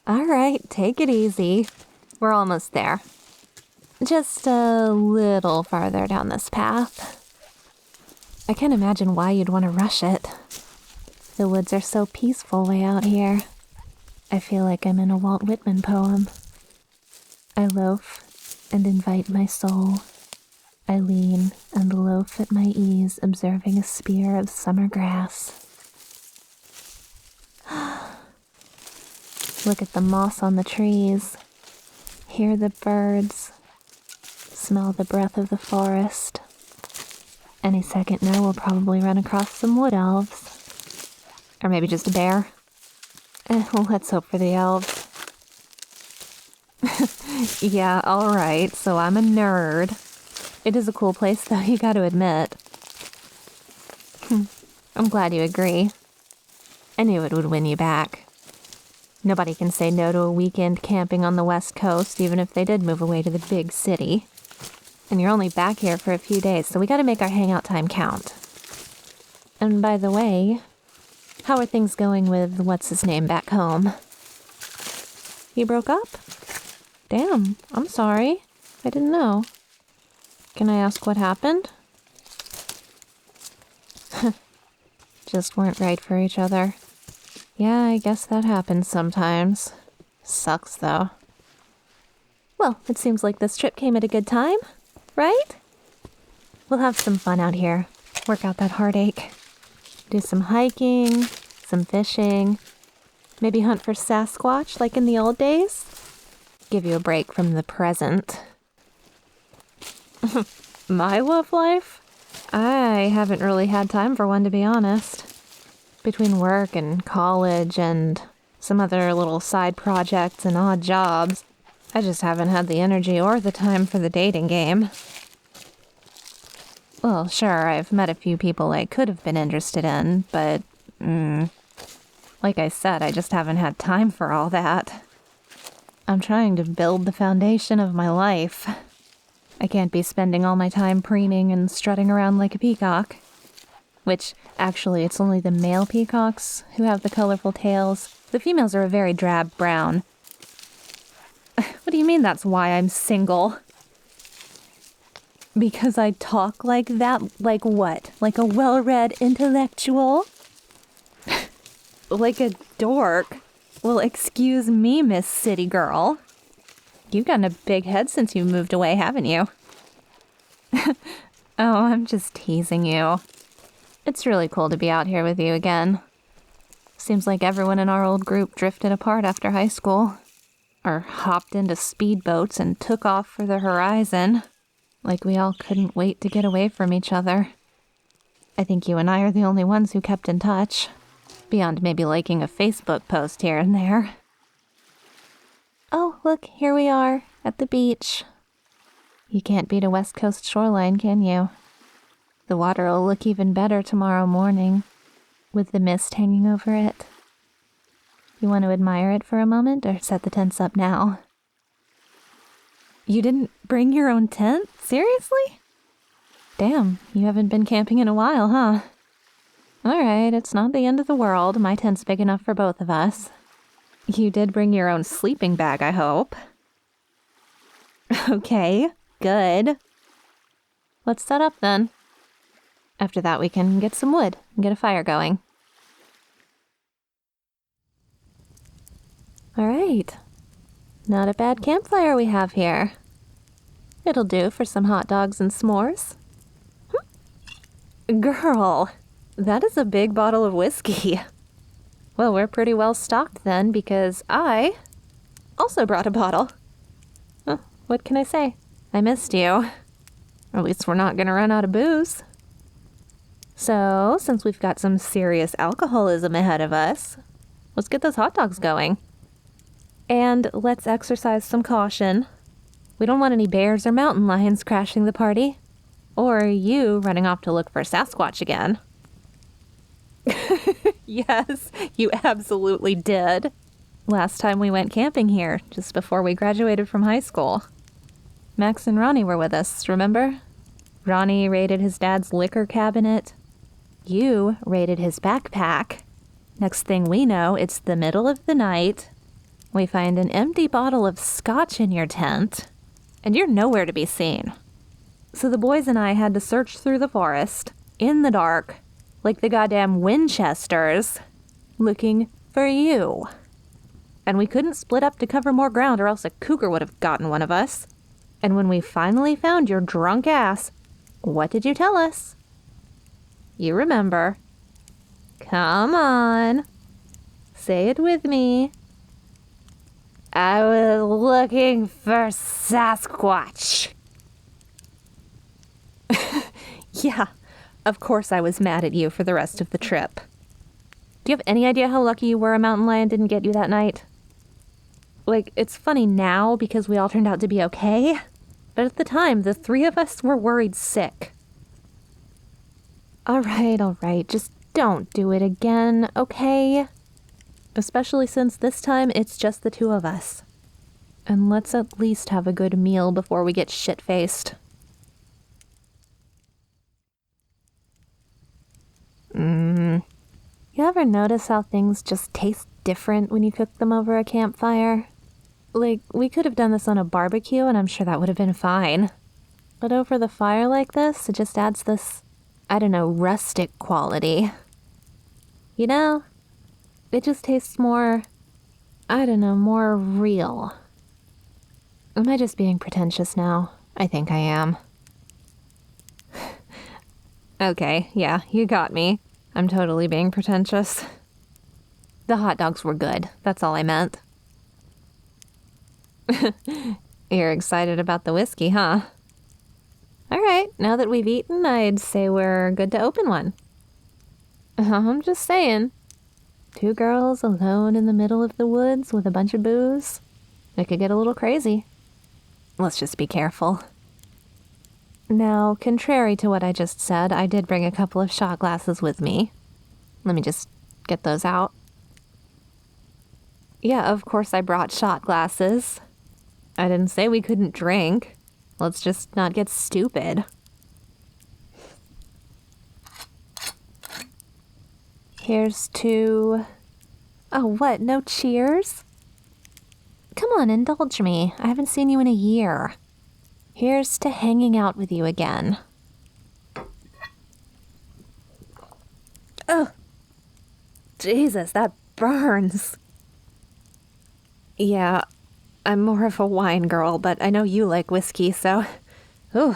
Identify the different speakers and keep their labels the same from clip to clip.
Speaker 1: All right, take it easy. We're almost there. Just a little farther down this path. I can't imagine why you'd want to rush it. The woods are so peaceful way out here. I feel like I'm in a Walt Whitman poem. I loaf and invite my soul. I lean and loaf at my ease, observing a spear of summer grass. Look at the moss on the trees. Hear the birds. Smell the breath of the forest. Any second now we'll probably run across some wood elves. Or maybe just a bear. Let's hope for the elves. Yeah, alright, so I'm a nerd. It is a cool place though, you gotta admit. I'm glad you agree. I knew it would win you back. Nobody can say no to a weekend camping on the West Coast, even if they did move away to the big city. And you're only back here for a few days, so we gotta make our hangout time count. And by the way, how are things going with what's-his-name back home? You broke up? Damn, I'm sorry. I didn't know. Can I ask what happened? Just weren't right for each other. Yeah, I guess that happens sometimes. Sucks, though. Well, it seems like this trip came at a good time, right? We'll have some fun out here. Work out that heartache. Do some hiking, some fishing. Maybe hunt for Sasquatch like in the old days. Give you a break from the present. My love life? I haven't really had time for one, to be honest. Between work and college and some other little side projects and odd jobs, I just haven't had the energy or the time for the dating game. Well, sure, I've met a few people I could have been interested in, but, like I said, I just haven't had time for all that. I'm trying to build the foundation of my life. I can't be spending all my time preening and strutting around like a peacock. Which, actually, it's only the male peacocks who have the colorful tails. The females are a very drab brown. What do you mean that's why I'm single? Because I talk like that? Like what? Like a well-read intellectual? Like a dork? Well, excuse me, Miss City Girl. You've gotten a big head since you moved away, haven't you? Oh, I'm just teasing you. It's really cool to be out here with you again. Seems like everyone in our old group drifted apart after high school. Or hopped into speedboats and took off for the horizon. Like we all couldn't wait to get away from each other. I think you and I are the only ones who kept in touch. Beyond maybe liking a Facebook post here and there. Oh, look, here we are, at the beach. You can't beat a West Coast shoreline, can you? The water will look even better tomorrow morning, with the mist hanging over it. You want to admire it for a moment, or set the tents up now? You didn't bring your own tent? Seriously? Damn, you haven't been camping in a while, huh? Alright, it's not the end of the world. My tent's big enough for both of us. You did bring your own sleeping bag, I hope. Okay, good. Let's set up then. After that, we can get some wood and get a fire going. Alright. Not a bad campfire we have here. It'll do for some hot dogs and s'mores. Girl, that is a big bottle of whiskey. Well, we're pretty well stocked then, because I also brought a bottle. Huh, what can I say? I missed you. At least we're not gonna run out of booze. So, since we've got some serious alcoholism ahead of us, let's get those hot dogs going. And let's exercise some caution. We don't want any bears or mountain lions crashing the party. Or you running off to look for Sasquatch again. Yes, you absolutely did. Last time we went camping here, just before we graduated from high school. Max and Ronnie were with us, remember? Ronnie raided his dad's liquor cabinet. You raided his backpack. Next thing we know, it's the middle of the night. We find an empty bottle of scotch in your tent, and you're nowhere to be seen. So the boys and I had to search through the forest, in the dark, like the goddamn Winchesters, looking for you. And we couldn't split up to cover more ground or else a cougar would have gotten one of us. And when we finally found your drunk ass, what did you tell us? You remember. Come on. Say it with me. I was looking for Sasquatch. Yeah, of course I was mad at you for the rest of the trip. Do you have any idea how lucky you were a mountain lion didn't get you that night? Like, it's funny now because we all turned out to be okay, but at the time, the three of us were worried sick. All right, just don't do it again, okay? Especially since this time it's just the two of us. And let's at least have a good meal before we get shit-faced. You ever notice how things just taste different when you cook them over a campfire? Like, we could have done this on a barbecue and I'm sure that would have been fine. But over the fire like this, it just adds this, I don't know, rustic quality. You know? It just tastes more, I don't know, more real. Am I just being pretentious now? I think I am. Okay, yeah, you got me. I'm totally being pretentious. The hot dogs were good. That's all I meant. You're excited about the whiskey, huh? All right, now that we've eaten, I'd say we're good to open one. I'm just saying. Two girls alone in the middle of the woods with a bunch of booze. It could get a little crazy. Let's just be careful. Now, contrary to what I just said, I did bring a couple of shot glasses with me. Let me just get those out. Yeah, of course I brought shot glasses. I didn't say we couldn't drink. Let's just not get stupid. Here's to... Oh, what? No cheers? Come on, indulge me. I haven't seen you in a year. Here's to hanging out with you again. Oh, Jesus, that burns. Yeah, I'm more of a wine girl, but I know you like whiskey, so... Ooh.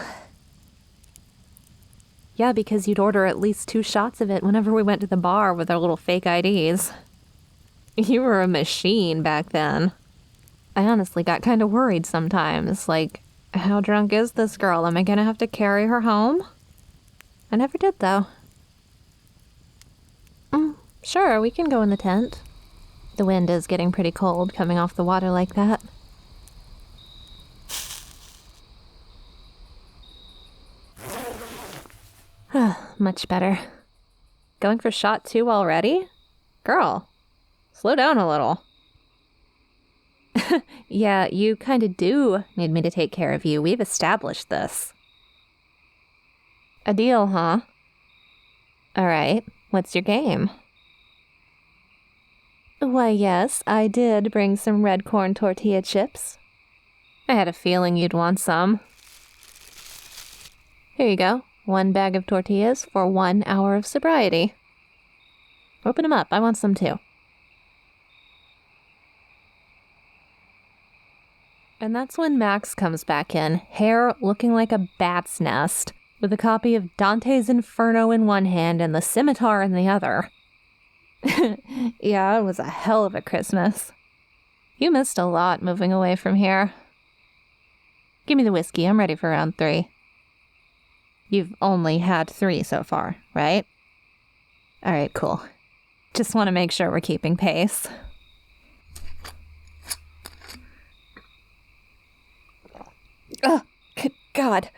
Speaker 1: Yeah, because you'd order at least 2 shots of it whenever we went to the bar with our little fake IDs. You were a machine back then. I honestly got kind of worried sometimes, like... How drunk is this girl? Am I gonna have to carry her home? I never did, though. Sure, we can go in the tent. The wind is getting pretty cold coming off the water like that. Much better. Going for shot 2 already? Girl, slow down a little. Yeah, you kind of do need me to take care of you. We've established this. A deal, huh? All right, what's your game? Why, yes, I did bring some red corn tortilla chips. I had a feeling you'd want some. Here you go. 1 bag of tortillas for 1 hour of sobriety. Open them up. I want some too. And that's when Max comes back in, hair looking like a bat's nest, with a copy of Dante's Inferno in one hand and the scimitar in the other. Yeah, it was a hell of a Christmas. You missed a lot moving away from here. Give me the whiskey. I'm ready for round 3. You've only had 3 so far, right? All right, cool. Just want to make sure we're keeping pace. Oh, good God.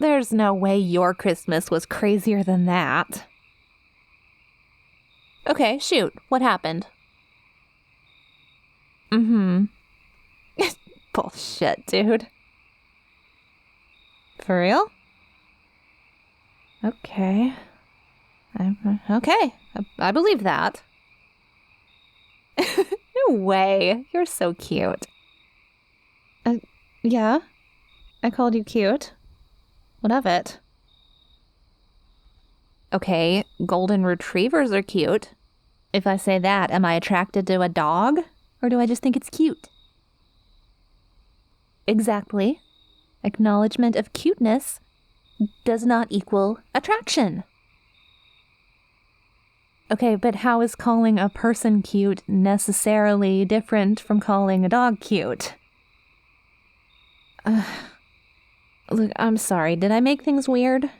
Speaker 1: There's no way your Christmas was crazier than that. Okay, shoot. What happened? Bullshit, dude. For real? Okay. Okay, I believe that. No way. You're so cute. Yeah? I called you cute. What of it? Okay, golden retrievers are cute. If I say that, am I attracted to a dog? Or do I just think it's cute? Exactly. Acknowledgement of cuteness does not equal attraction. Okay, but how is calling a person cute necessarily different from calling a dog cute? Look, I'm sorry. Did I make things weird?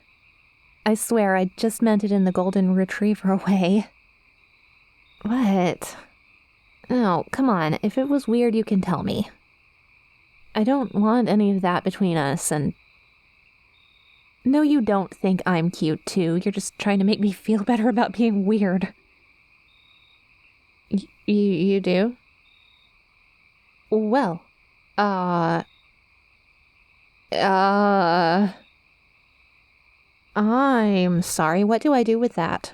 Speaker 1: I swear I just meant it in the golden retriever way. What? No, come on. If it was weird, you can tell me. I don't want any of that between us, and... No, you don't think I'm cute, too. You're just trying to make me feel better about being weird. You do? Well, I'm sorry, what do I do with that?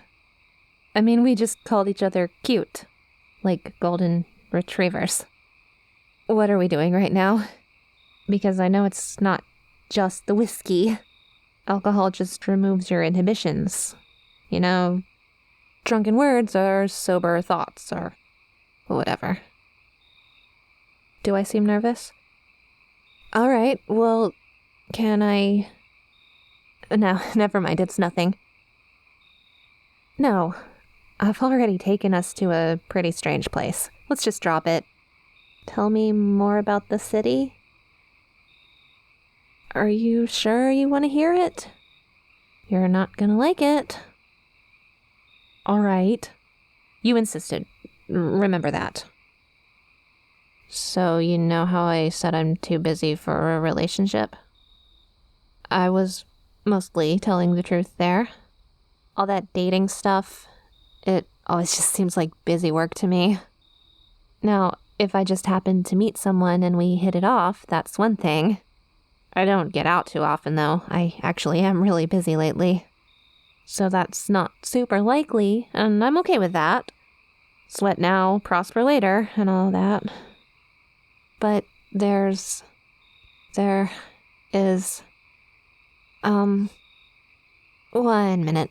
Speaker 1: I mean, we just called each other cute. Like golden retrievers. What are we doing right now? Because I know it's not just the whiskey. Alcohol just removes your inhibitions. You know, drunken words are sober thoughts, or whatever. Do I seem nervous? All right, well, can I... No, never mind, it's nothing. No, I've already taken us to a pretty strange place. Let's just drop it. Tell me more about the city? Are you sure you want to hear it? You're not gonna like it. All right. You insisted. Remember that. So you know how I said I'm too busy for a relationship? I was mostly telling the truth there. All that dating stuff, it always just seems like busy work to me. Now, if I just happen to meet someone and we hit it off, that's one thing. I don't get out too often, though. I actually am really busy lately. So that's not super likely, and I'm okay with that. Sweat now, prosper later, and all that. But there is... 1 minute.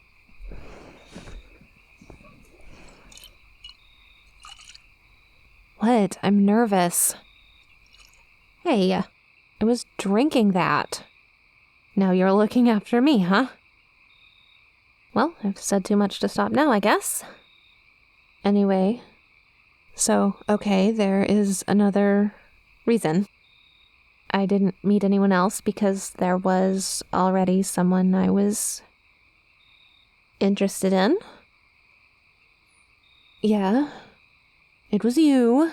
Speaker 1: What? I'm nervous. Hey, I was drinking that. Now you're looking after me, huh? Well, I've said too much to stop now, I guess. Anyway, so, okay, there is another reason. I didn't meet anyone else because there was already someone I was interested in. Yeah, it was you.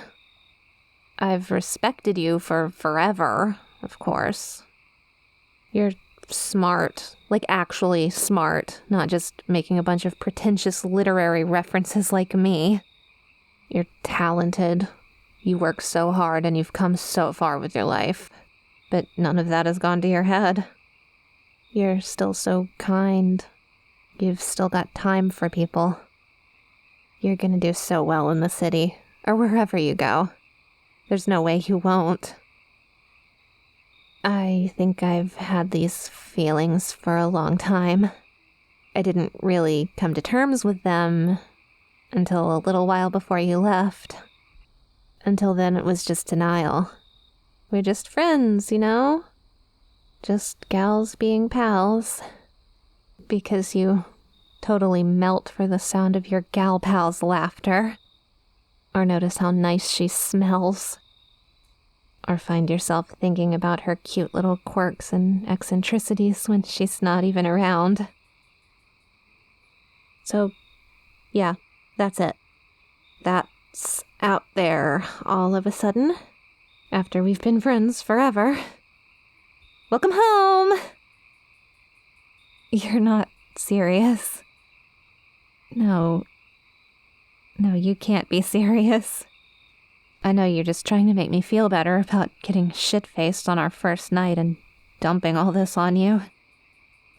Speaker 1: I've respected you for forever, of course. You're smart, like actually smart, not just making a bunch of pretentious literary references like me. You're talented. You work so hard and you've come so far with your life. But none of that has gone to your head. You're still so kind. You've still got time for people. You're gonna do so well in the city, or wherever you go. There's no way you won't. I think I've had these feelings for a long time. I didn't really come to terms with them until a little while before you left. Until then, it was just denial. We're just friends, you know? Just gals being pals. Because you totally melt for the sound of your gal pal's laughter. Or notice how nice she smells. Or find yourself thinking about her cute little quirks and eccentricities when she's not even around. So, yeah, that's it. That's out there all of a sudden, after we've been friends forever. Welcome home! You're not serious. No, you can't be serious. I know you're just trying to make me feel better about getting shit-faced on our first night and dumping all this on you.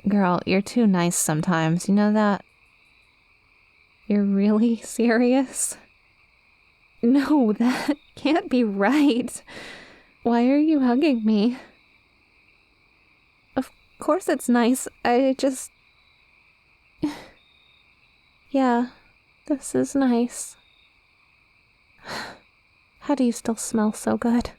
Speaker 1: Girl, you're too nice sometimes, you know that? You're really serious? No, that can't be right. Why are you hugging me? Of course it's nice. I just... Yeah, this is nice. How do you still smell so good?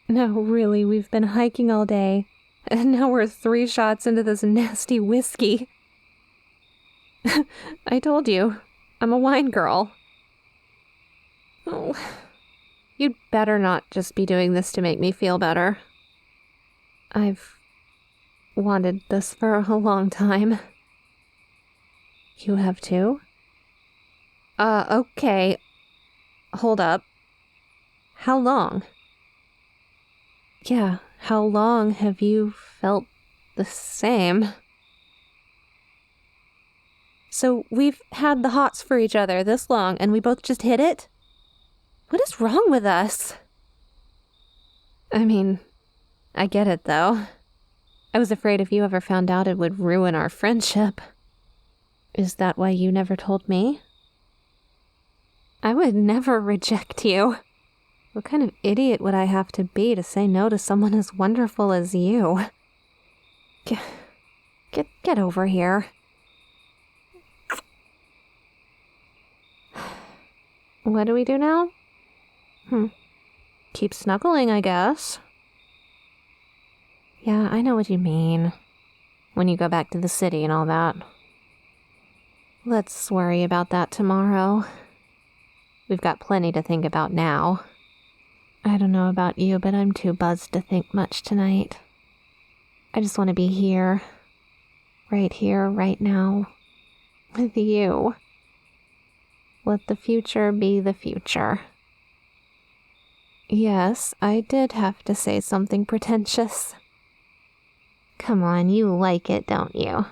Speaker 1: No, really, we've been hiking all day, and now we're 3 shots into this nasty whiskey. I told you, I'm a wine girl. Oh, you'd better not just be doing this to make me feel better. I've wanted this for a long time. You have too? Okay. Hold up. How long? Yeah, how long have you felt the same? So we've had the hots for each other this long and we both just hit it? What is wrong with us? I mean, I get it though. I was afraid if you ever found out it would ruin our friendship. Is that why you never told me? I would never reject you. What kind of idiot would I have to be to say no to someone as wonderful as you? Get over here. What do we do now? Keep snuggling, I guess. Yeah, I know what you mean. When you go back to the city and all that. Let's worry about that tomorrow. We've got plenty to think about now. I don't know about you, but I'm too buzzed to think much tonight. I just want to be here, right now, with you. Let the future be the future. Yes, I did have to say something pretentious. Come on, you like it, don't you?